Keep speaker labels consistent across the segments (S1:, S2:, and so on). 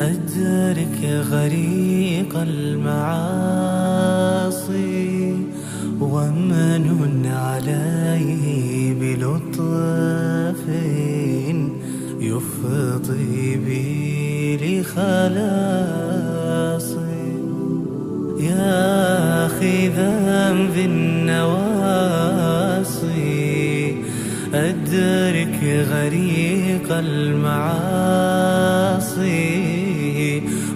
S1: أدرك غريق المعاصي ومن عليه بلطف يفضي بي لخلاصي. يا أخي ذنب النواصي أدرك غريق المعاصي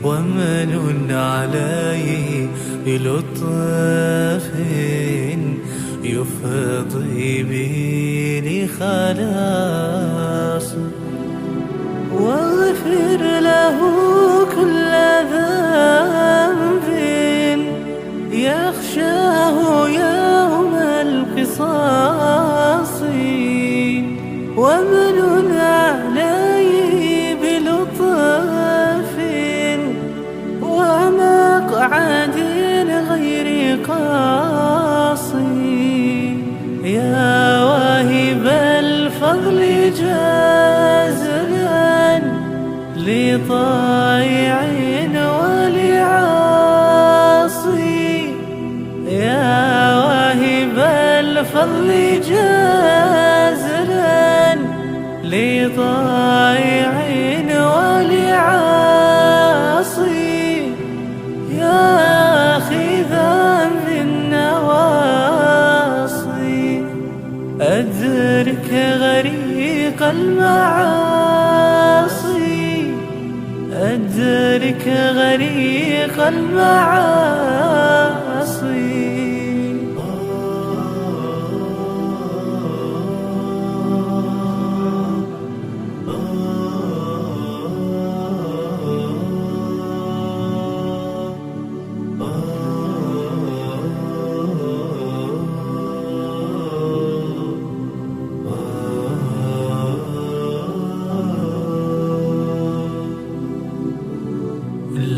S1: ومن عليه بلطف يفضي بي لخلاصي. واغفر له كل ذنب يخشاه يوم القصاص ومن عليه بلطف ومقعد غير قاصي. يا واهب الفضل جازلا لطائع ولعاصي. يا واهب الفضل جازلا لطائع ولعاصي. يا أخي ذنب النواصي أدرك غريق المعاصي أدرك غريق المعاصي.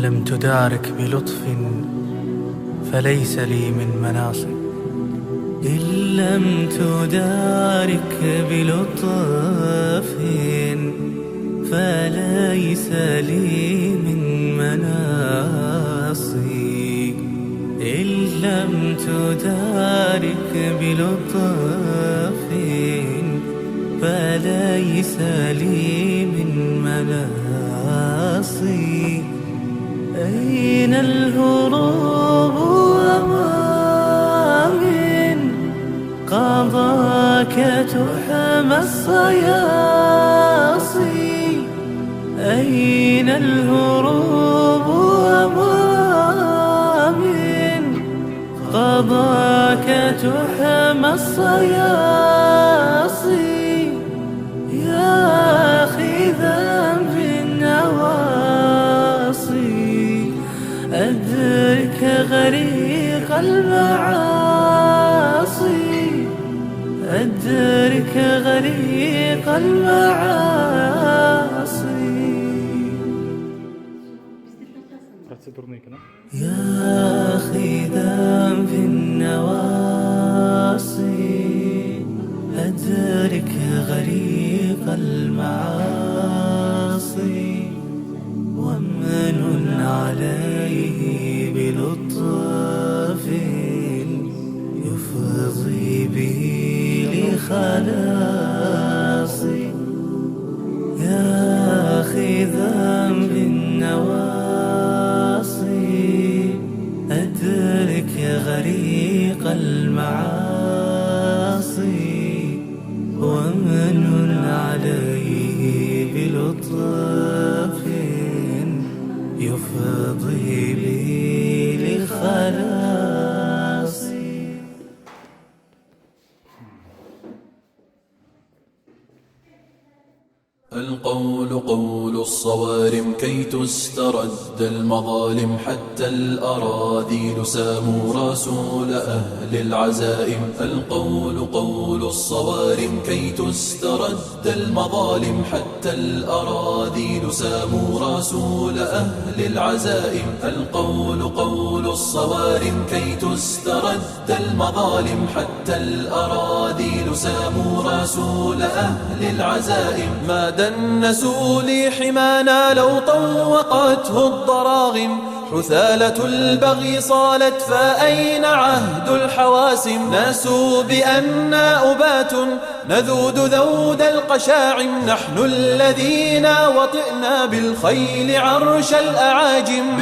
S1: لم تدارك بلطف فليس لي من مناص. إن لم تدارك بلطف فليس لي من مناصي. إن لم تدارك بلطف فليس لي من مناصي. أين الهروب وما من قضاك تحمى الصياصي. أين الهروب وما من قضاك تحمى الصياصي. يا أخي ذنب النواصي أدرك غريق المعاصي أدرك غريق المعاصي. يا أخي ذنب النواصي أدرك غريق المعاصي ومن عليه بلطف يفضي بي لخلاصي. يا أخي ذنب النواصي أدرك غريق المعاصي ومن عليه بلطف
S2: الصوارم كي تسترد المظالم حتى الأراذيل ساموا رسول أهل العزائم القول قول الصوارم كي تسترد المظالم حتى الأراذيل ساموا رسول أهل العزائم القول قول الصوارم كي تسترد المظالم حتى الأراذيل ساموا رسول أهل العزائم ما دنسوا لي حمانا لو طوقته الضراغم حثالة البغي صالت فأين عهد الحواسم ناسوا بأننا أبات نذود ذود القشاعم نحن الذين وطئنا بالخيل عرش الأعاجم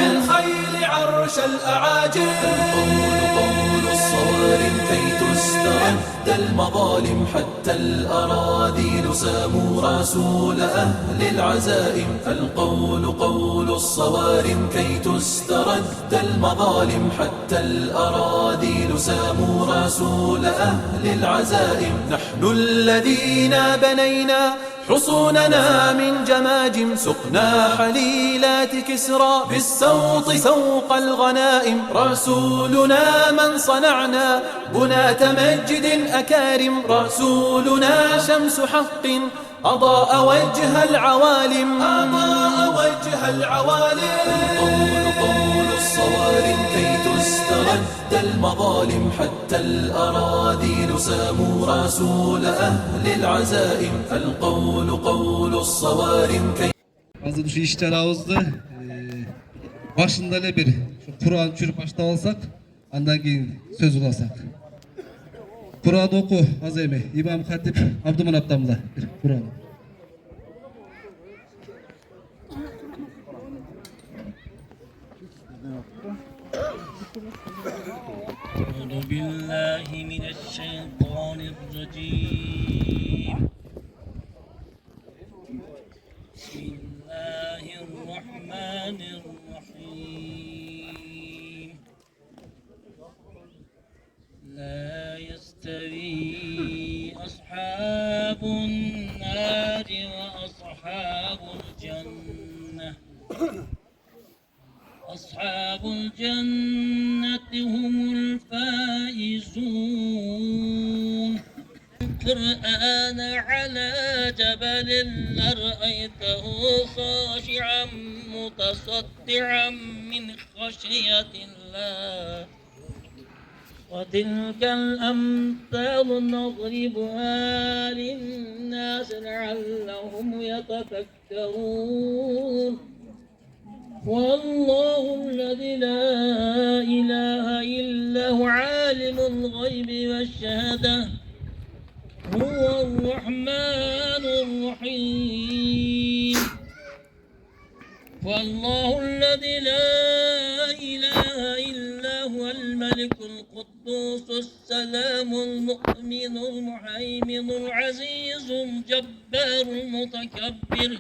S2: القول قول الصوارم كي تسترد المظالم حتى الأراذيل ساموا رسول أهل العزائم القول قول الصوارم كي تسترد المظالم حتى الأراذيل ساموا رسول أهل العزائم نحن الذين بنينا حصوننا من جماجم سقنا حليلات كسرى بالسوط سوق الغنائم رسولنا من صنعنا بنات مجد أكارم رسولنا شمس حق أضاء وجه العوالم القول قول الصوارم كي تسترد المظالم حتى الأراذيل ساموا رسول أهل العزائم القول قول الصوارم كي
S3: Hazır şu işler ağızdı. Başında ele bir Kur'an çürüp başta alsak, andan keyin söz ulasak. Kur'an oku azami. İmam Hatip Abdümanap damla bir Kur'an.
S4: أعوذ بالله من الشيطان الرجيم بسم الله الرحمن الرحيم لا يستوي أصحاب النار وأصحاب الجنة أصحاب الجنة هم الفائزون القرآن على جبل لرأيته خاشعا متصدعا من خشية الله وتلك الأمثال نضربها للناس لعلهم يتفكرون والله الذي لا إله إلا هو عالم الغيب والشهادة هو الرحمن الرحيم والله الذي لا إله إلا هو الملك القدوس السلام المؤمن المهيمن العزيز الجبار المتكبر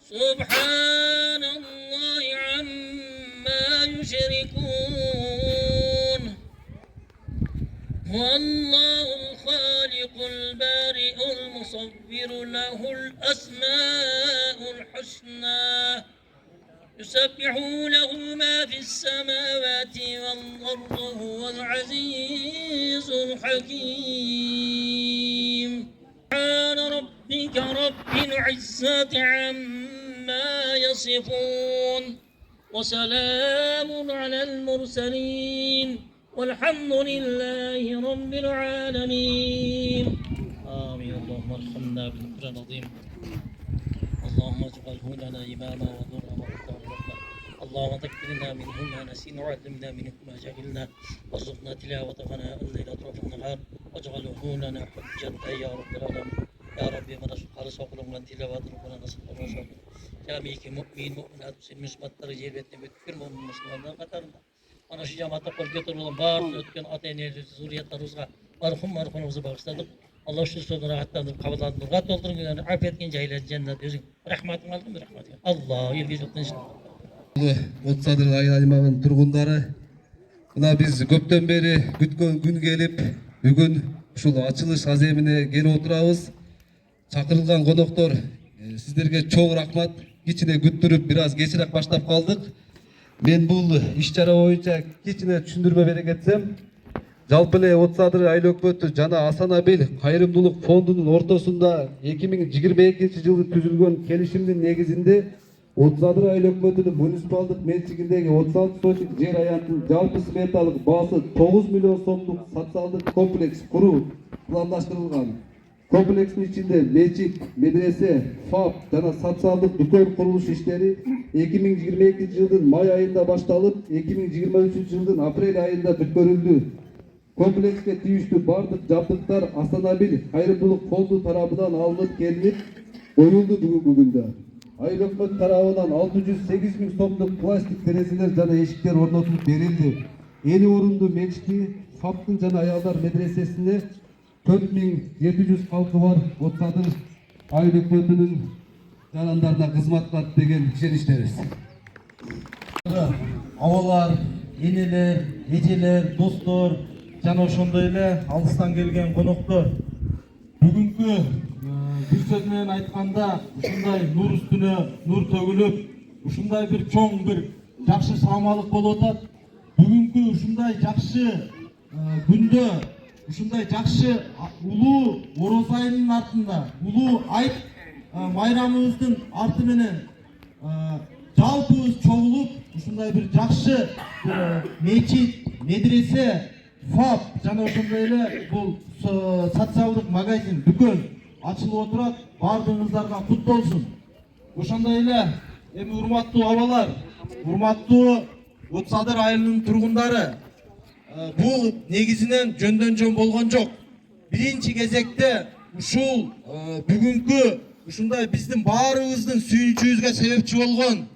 S4: سبحان الله عما يشركون هو الله الخالق البارئ المصور له الأسماء الحسنى يسبح له ما في السماوات والأرض هو العزيز الحكيم سبحان ربك رب العزة عما يصفون وسلام على المرسلين والحمد لله رب العالمين آمين اللهم ارحمنا بالقرآن العظيم اللهم اجعله لنا إماما ونورا وهدى اللهم ذكرنا منه ما نسينا وعلمنا منه ما جهلنا وارزقنا تلاوته الليل أطراف النهار واجعله لنا حجة يا رب العالمين يا ربي من خالص وقلنا تلاوة القرآن نسأل الله Cami-i mümin, müminat, müsbatları celbetli mütkür mümin Müslümanlar katarında. Ana şu cemaate kol götürülen bağır ötken ateneleri, zuriyetlerimize marhumumuzu bağışladık. Allah şu sözünü rahatlandırıp kabullandırıp rahat doldurun günlerini afiyetken cahile cennet özün. Rahmatın aldın mı rahmatın? Allah yıl yüzükten için.
S3: Otsadır ayın aymağın turgundары. Buna biz köpten beri kütkön gün gelip bugün uşul açılış azemine gelip oturabız. Çakırılgan konoktor Сіздерге чоң рахмат. Кичине күттүрүп, бир аз кечирээк баштап калдык. Мен бул иш-чара боюнча кичине түшүндүрмө бере кетсем, жалпы эле Отуз Адыр айыл өкмөтү жана Асанабил кайрымдуулук фондунун ортосунда 2022 жылы түзүлгөн келишимдин негизинде Отуз Адыр айыл өкмөтүнүн муниципалдык менчигиндеги 36 сотик жер аянтынын жалпы сметалык баасы 9 миллион сомдук социалдык комплекс куруу пландаштырылган. Комплекстин ичинде мечит, медресе, ФАП жана социалдык дүкөн курулуш иштери 2022 жылдын май айында башталып, 2023 жылдын апрель айында бүткөрүлдү. Комплекске тийиштүү бардык жабдыктар Асанабил кайрымдуулук фонду тарабынан алынып келинип, коюлду бүгүнкү күндө. Айыл өкмөт тарабынан 608 миң сомдук пластик терезелер жана эшиктер орнотулуп берилди. Эли орунду мечити, ФАПтын жана аялдар медресесине 4700 халкы бар Отуз Адыр айыл өкмөтүнүн жарандарына кызмат кылат деген ишеничтебиз.
S5: Авалар, энелер, эжелер, достор жана ошондой эле алыстан келген коноктор. Бүгүнкү бир сөз менен айтканда ушундай нур үстүнө нур төгүлүп, ушундай бир чоң бир жакшы саамалык болуп атат. Бүгүнкү ушундай жакшы күндө, ушундай жакшы улуу ороз айынын артында, улуу айт майрамыбыздын арты менен жалпыбыз чогулуп, ушундай бир жакшы мечит, медресе, ФАП жана ошондой эле бул социалдык магазин, дүкөн ачылып отурат. Бардыгыңыздарга кут болсун. Ошондой эле эми урматтуу абалар, урматтуу Отуз Адыр айылынын тургундары, бул негизинен жөндөн жөн болгон жок. Биринчи кезекте ушул бүгүнкү ушундай биздин баарыбыздын сүйүнүчүбүзгө себепчи болгон,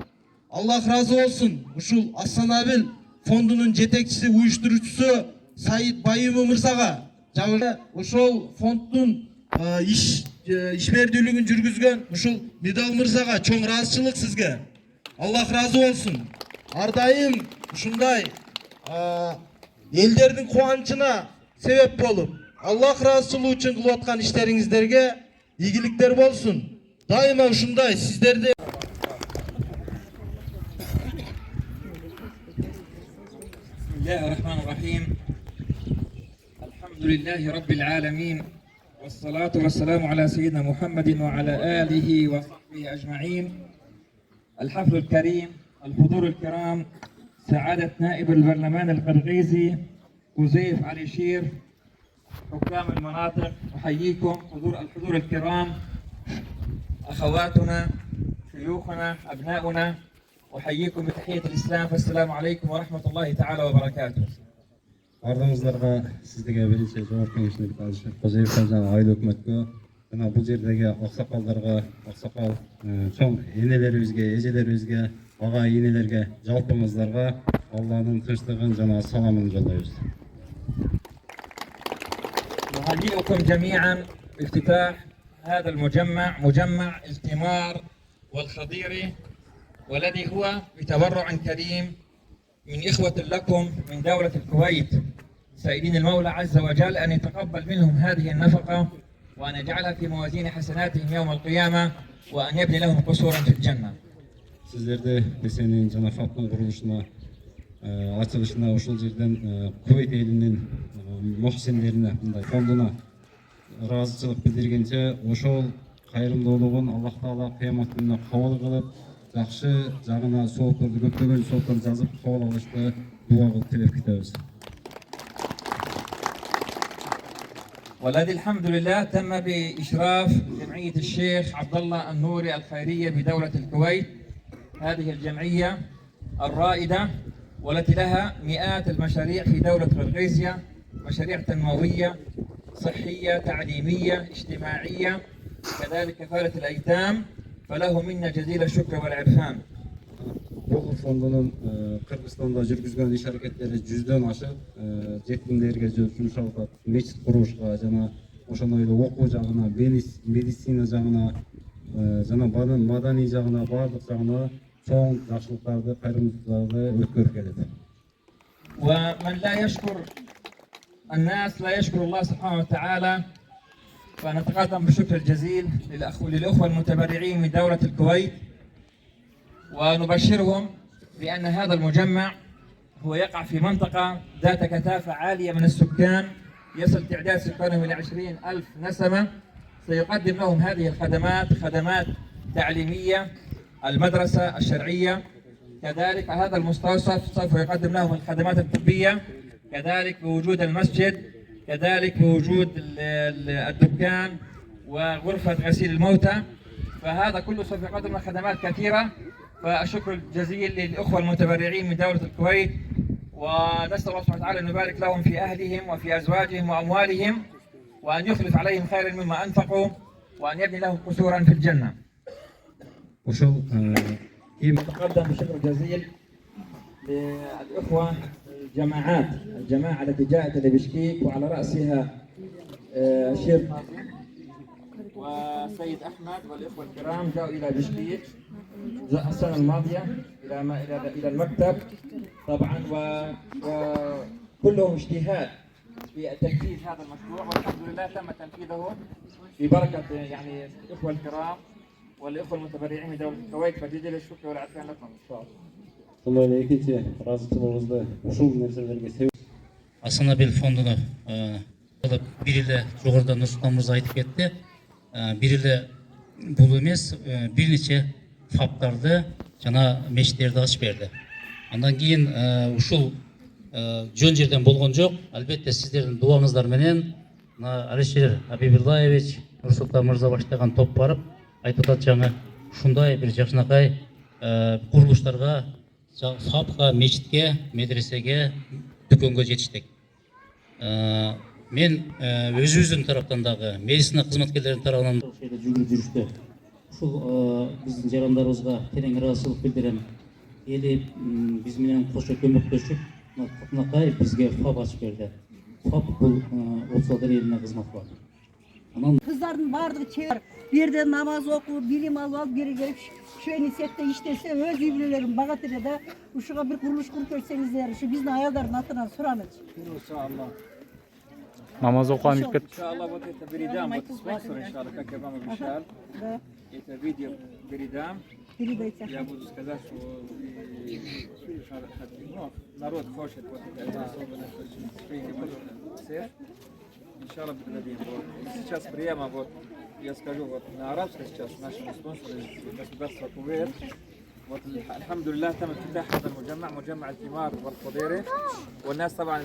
S5: Аллах разы болсун, ушул Асанабил фондунун жетекчиси, уюштуруучусу Саид Байымов мырзага, жана ошол фонддун ишмердүүлүгүн жүргүзгөн ушул Медал мырзага чоң ыраазычылык сизге. Аллах разы болсун. Ар дайым ушундай элдердин кубанычына себеп болуп, Аллах ыраазычылыгы үчүн кылып аткан иштериңиздерге ийгиликтер болсун. Дайыма ушундай сиздерди
S6: الله الرحمن الرحيم. الحمد لله رب العالمين، والصلاة والسلام على سيدنا محمد وعلى آله وصحبه أجمعين. الحفل الكريم، الحضور الكرام، سعادة نائب البرلمان القرغيزي وزيف علي شير، حكام المناطق، أحييكم الحضور الكرام، أخواتنا، شيوخنا، أبناؤنا، أحييكم بتحية الإسلام، فالسلام عليكم ورحمة الله تعالى وبركاته.
S7: Бардыңыздарга сиздерге биринчи жогорку кеңештин Кожоев жана айыл өкмөткө жана бул жердеги аксакалдарга, аксакал чоң энелерибизге, эжелерибизге, ага энелерге, жалпыңыздарга Алланын тынчтыгын жана саламын жолдойбуз.
S6: نهنئكم جميعا بافتتاح هذا المجمع، مجمع الثمار والخضيري، والذي هو بتبرع كريم من إخوة لكم من دولة الكويت، سائلين المولى عز وجل أن يتقبل منهم هذه النفقة وأن يجعلها في موازين حسناتهم يوم القيامة وأن يبني لهم قصورا في الجنة.
S7: Сиздерди бесенин жана ФАПтын курулушуна, ачылышына ушул жерден Кувейт элинин мухсиндерине, мындай фондуна ыраазычылык билдиргенче, ошол кайрымдуулугун Аллах Таала кыямат күнүнө кабыл кылып, жакшы жагына соопторду, көптөгөн соопторду жазып кабыл алышты дуа кылып тилеп кетебиз.
S6: والذي الحمد لله تم بإشراف جمعية الشيخ عبد الله النوري الخيرية بدولة الكويت. هذه الجمعية الرائدة والتي لها مئات المشاريع في دولة قرغيزيا، مشاريع تنموية، صحية، تعليمية، اجتماعية، كذلك كفالة الأيتام، فله منا جزيل الشكر والعرفان.
S7: Бул фондунун Кыргызстанда жүргүзгөн иш аракеттери 100дөн ашып, жетимдерге жумшалып атат, мечит курушка жана ошондой эле окуу жагына, медицина жагына жана маданий жагына, бардык жагына чоң жакшылыктарды, кайрымдуулуктарды өткөрүп келет.
S6: ومن لا يشكر الناس لا يشكر الله سبحانه وتعالى. فنتقدم بالشكر الجزيل للأخوة المتبرعين من دولة الكويت، ونبشرهم بأن هذا المجمع هو يقع في منطقة ذات كثافة عالية من السكان، يصل تعداد سكانهم إلى 20,000 نسمة. سيقدم لهم هذه الخدمات، خدمات تعليمية، المدرسة الشرعية، كذلك هذا المستوصف سوف يقدم لهم الخدمات الطبية، كذلك بوجود المسجد، كذلك بوجود الدكان وغرفة غسيل الموتى. فهذا كله سوف يقدم لهم خدمات كثيرة. فالشكر الجزيل للأخوة المتبرعين من دولة الكويت، ونسأل الله سبحانه وتعالى أن يبارك لهم في أهلهم وفي أزواجهم وأموالهم، وأن يخلف عليهم خيرا مما أنفقوا، وأن يبني لهم قصورا في الجنة. نتقدم بشكر جزيل للإخوة الجماعة التي جاءت إلى بشكيك، وعلى رأسها الشيخ وسيد أحمد والإخوة الكرام جاءوا إلى بشكيك السنة الماضية إلى المكتب طبعا، وكلهم اجتهاد في تنفيذ هذا المشروع، والحمد لله تم تنفيذه ببركة يعني الإخوة الكرام والإخوة المتبرعين من دولة الكويت. فجزيل الشكر والعافية لكم إن شاء الله.
S7: Сондай экинчи ыраазычылыгыбызды ушул нерселерге себеп
S8: Астанабел фондуна бир эле жогоруда Нурсултан мырза айтып кетти. Бир эле бул эмес, бир нече фаптарды жана мечиттерди ачып берди. Андан кийин ушул жөн жерден болгон жок. Албетте сиздердин дуаңыздар менен Алишер Абибуллаевич, Нурсултан мырза баштаган топ барып айтып атат, жаңы ушундай бир жакшынакай курулуштарга, фапка, мечитке, медресеге, дүкөнгө жетиштик. Мен өзүбүздүн тараптан дагы, медицина кызматкерлеринин тарабынан жүгүрүп жүрүштү. Ушул биздин жарандарыбызга терең ыраазычылык билдирем. Эли биз менен кошо көмөктөшүп, Кутнакай бизге фап ачып берди. Фап бул Отсолдар элине кызмат кылат.
S9: Kızların bardығы çevir, bir yerden namaz oku, bilim al, geri gelip şu enisiyette iştese öz üyelerim bagatire de uşuğa bir kuruluş kurup ötseniz şu bizim ayarların atına suranız.
S6: İnşallah.
S10: Namaz okuan ilk
S6: İnşallah bu tete biridam, bu sponsor inşallah, как я вам обещал. Это видео передам. Я буду сказать, что народ хочет вот это особенно, что иншаллах дадим. Сейчас прямо вот я скажу вот на арабском сейчас нашим спонсорам государства Кувейт. Вот الحمد لله تم افتتاح هذا مجمع الثمار والخضيرة، والناس طبعا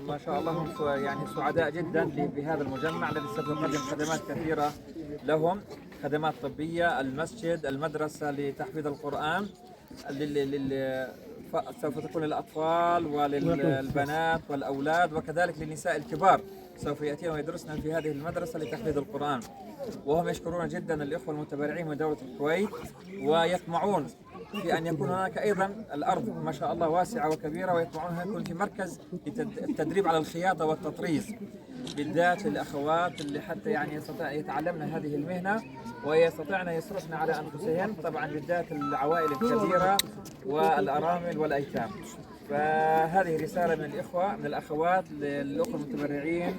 S6: ما شاء الله هم يعني سعداء جدا بهذا المجمع الذي سوف يقدم خدمات كثيرة لهم، خدمات طبية، المسجد، المدرسة لتحفيظ القرآن سوف تكون للأطفال وللبنات والأولاد، وكذلك للنساء الكبار سوف يأتين ويدرسن في هذه المدرسة لتحفيظ القرآن. وهم يشكرون جدا الإخوة المتبرعين من دولة الكويت، ويطمعون في أن يكون هناك أيضا الأرض ما شاء الله واسعة وكبيرة، ويطمعون أن يكون في مركز للتدريب على الخياطة والتطريز، بالذات للأخوات اللي حتى يعني يتعلمن هذه المهنة ويستطيعن يصرفن على أنفسهن، طبعا بالذات العوائل الكبيرة والأرامل والأيتام. فهذه رسالة من الإخوة من الأخوات للأخوة المتبرعين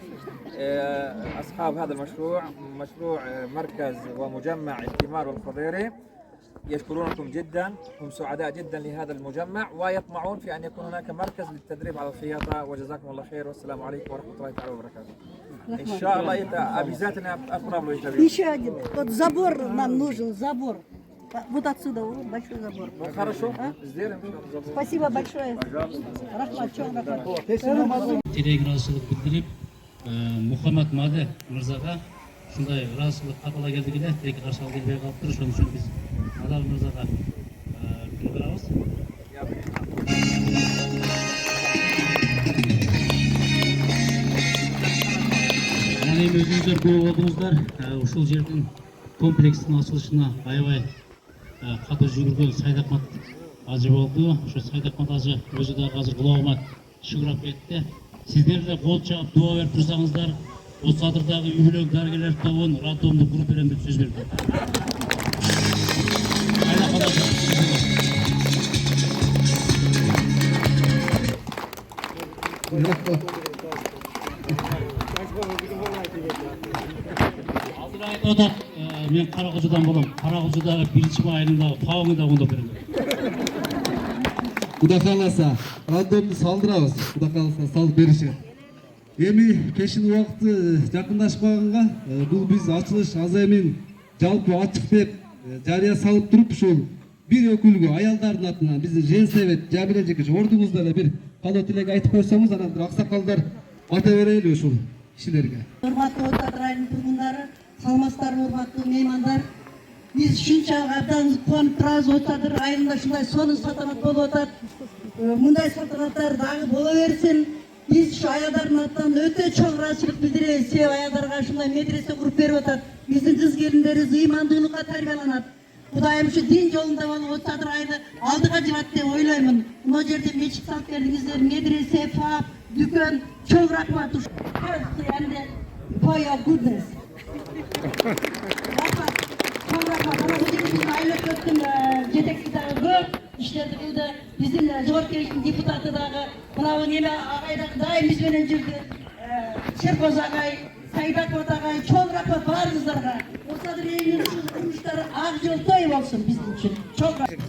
S6: أصحاب هذا المشروع، مشروع مركز ومجمع الثمار والخضيرة. يشكرونكم جدا، هم سعداء جدا لهذا المجمع، ويطمعون في أن يكون هناك مركز للتدريب على الخياطة. وجزاكم الله خير، والسلام عليكم ورحمة الله تعالى وبركاته. إن شاء الله обязательно отправлю это видео.
S9: Еще один, вот забор нам нужен, забор. Вот отсюда, вот большой забор.
S6: Хорошо, сделаем.
S9: Спасибо большое. Рахмат,
S8: терең ыраазычылык билдирип, Мухаммад Маде мырзага ушундай ыраазычылык кабыл келдик эле, тирең каршы алып келбей калыптыр. Ошон үчүн биз Адал мырзага күлүп барабыз. Анан эми өзүңүздөр көрүп отуңуздар, ушул жердин комплекстин ачылышына аябай катуу жүгүргөн Сайдакмат ажы болду. Ошо Сайдакмат ажы өзү дагы азыр кулагыма шыңырап кетти. Сиздер да кол чаап дуа берип турсаңыздар, Отсадырдагы үй бүлөк дарыгерлер тобун роддомду куруп берем деп сөз берди. Odak men Karagözü'den bolom. Karagözü'de 1 ayında pawını ondop berem.
S3: Kuda kalasa rандомду салдырабыз. Kuda kalasa салып беришет. Эми кештин убакыты жакындашпаганга бул биз ачылыш аземин жалпы ачык деп жарыя салып туруп ушул бир өкүлгө аялдардын атынан биздин женсовет жабирежекич ордубузда эле бир калоо тилек айтып койсоңуз анан бир аксакалдар бата берели ушул кишилерге.
S9: Урматтуу Отар районунун тургундары, саламатсыздарбы урматтуу меймандар. Биз ушунча абдан кубанып турабыз. Отар айылында ушундай сонун салтанат болуп атат. Мындай салтанаттар дагы боло берсин. Биз ушу аялдардын атынан өтө чоң ыраазычылык билдиребиз. Себеби аялдарга ушундай медресе куруп берип атат. Биздин кыз келиндерибиз ыймандуулукка тарбияланат. Кудайым ушу дин жолунда болуп Отар айылы алдыга жибат деп ойлоймун. Мына жерде мечит салып бердиңиздер, медресе, фап, дүкөн, чоң рахмат. For your goodness. Чоң рахмат. Биздин айыл өкмөттүн жетекчиси дагы көп иштерди кылды. Биздин жогорку кеңештин депутаты дагы мына неме агай дагы дайым биз менен жүрдү. Черкоз агай, Сайдаков агай, чоң рахмат баарыңыздарга. Отар элинин ушул курулуштары ак жол той болсун биздин үчүн. Чоң рахмат.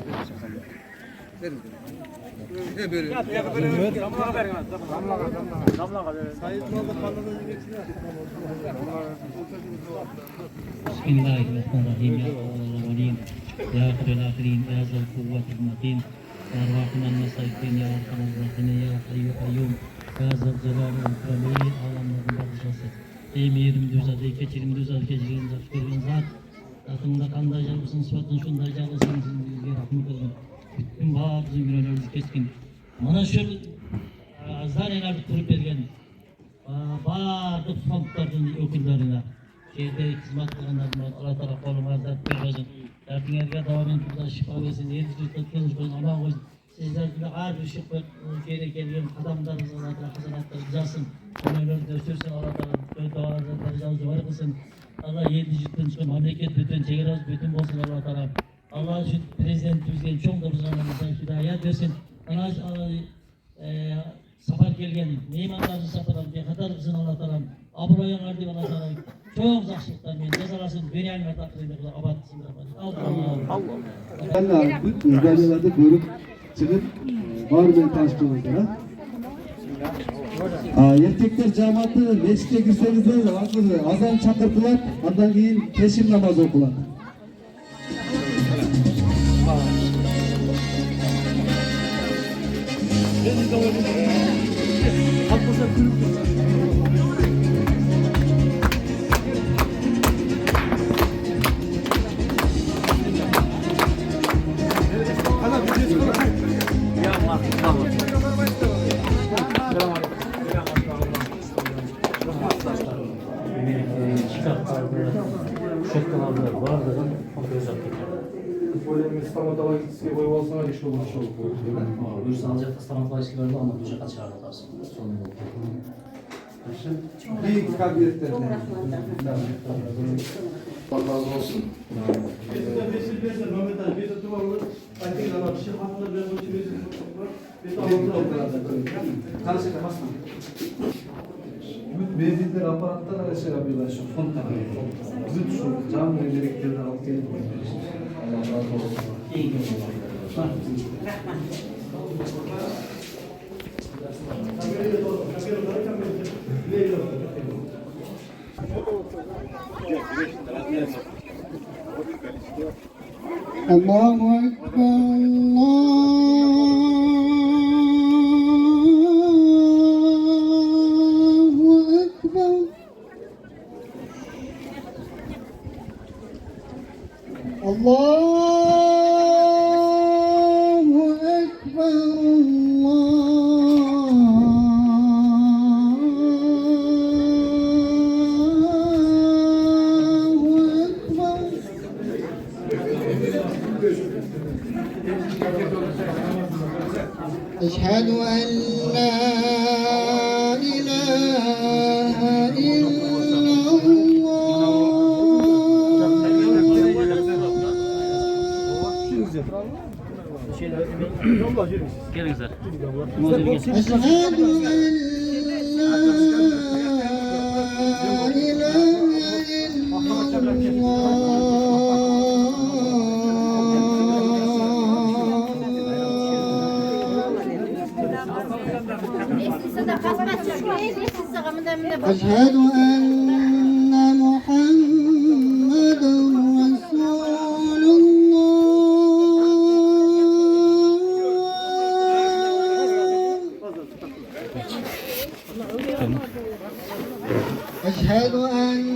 S8: Bismillahirrahmanirrahim. Ya Allah'ın ya khairul akhirin ya zal kuvvetil matin ya rahman nasaitin ya arhamar rahimin ya hayyu kayyum ya zal jalali wal ikram alamların padişahı. Ey mehrimli zat, ey keçirimli zat, keçirgen zat, görgen zat. Zatında kanday jalgısın, sıfatın şunday jalgısın, sizге rahmet olsun. Bütün baarыбыздын күнөөлөрүбүздү кечкен. Mana ушул зданияларды куруп берген баардык фонддордун өкүлдөрүнө, жерде кызмат кылгандардын Алла Таала колуңа ардап берсин. Дартыңарга дабам менен шифа берсин, элибизди өткөн аман койсун. Сиздердин ар бир жерге келген кадамдарыңызга Алла Таала казанаттарды жазсын. Күнөөлөрдү өчүрсүн, Алла Таала дәрежеңизди жогору кылсын. Алла элди жұрттан чыгып мамлекет бүтүн, чек арабыз бүтүн болсун Алла Таала. Allah şu prezidentimize çok da uzanlarımıza hidayet versin. Ana safar gelgen, meymanların safaran, kadarımızın Allah Teala, abroyan ardı Allah Teala, çok zakşılıklar men cezalasın, dünyanın takdirinde kıla abatsın.
S3: Allah bütün uzaylılarda görüp çıkıp var ben tanıştığınızda. Erkekler cemaati meşke girseniz de azan çakırtılar, ondan keyin keşim namazı okular.
S5: Стоматологический воевался, решил ушел.
S8: Buyursan alacak stоматологический vardı ama bu şaka çağırdı atarsın.
S3: Büyük kabiliyetler.
S5: Allah razı olsun.
S3: Belediyeler aparatlar şey yapıyorlar şu fonlar. Bizim şu cami gereklerden alıp gelip Allah razı olsun.
S8: İyi günler.
S11: Allahu Ekber, Allahu Ekber. Allahu Ekber, أشهد أن لا إله إلا الله أشهد أن لا إله إلا أشهد أن محمدا رسول الله أشهد أن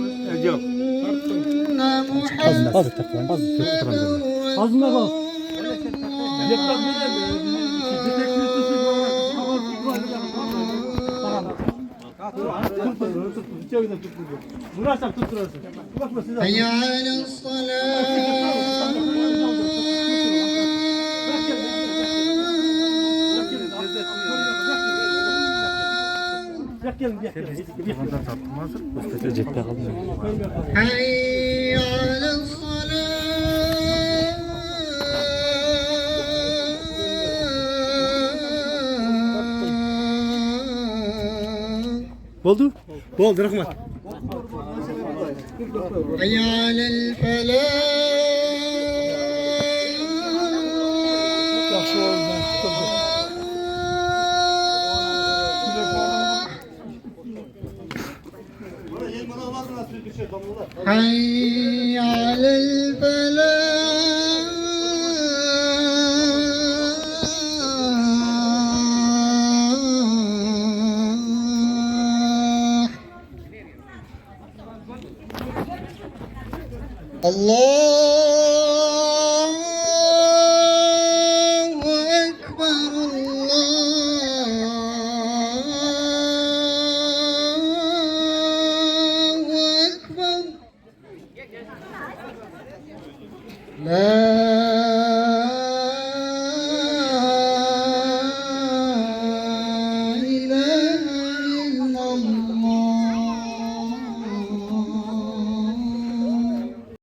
S11: حي على الصلاة حي على الصلاة
S10: Oldu. Oldu rahmat.
S11: حي على الفلاح حي على الفلاح الله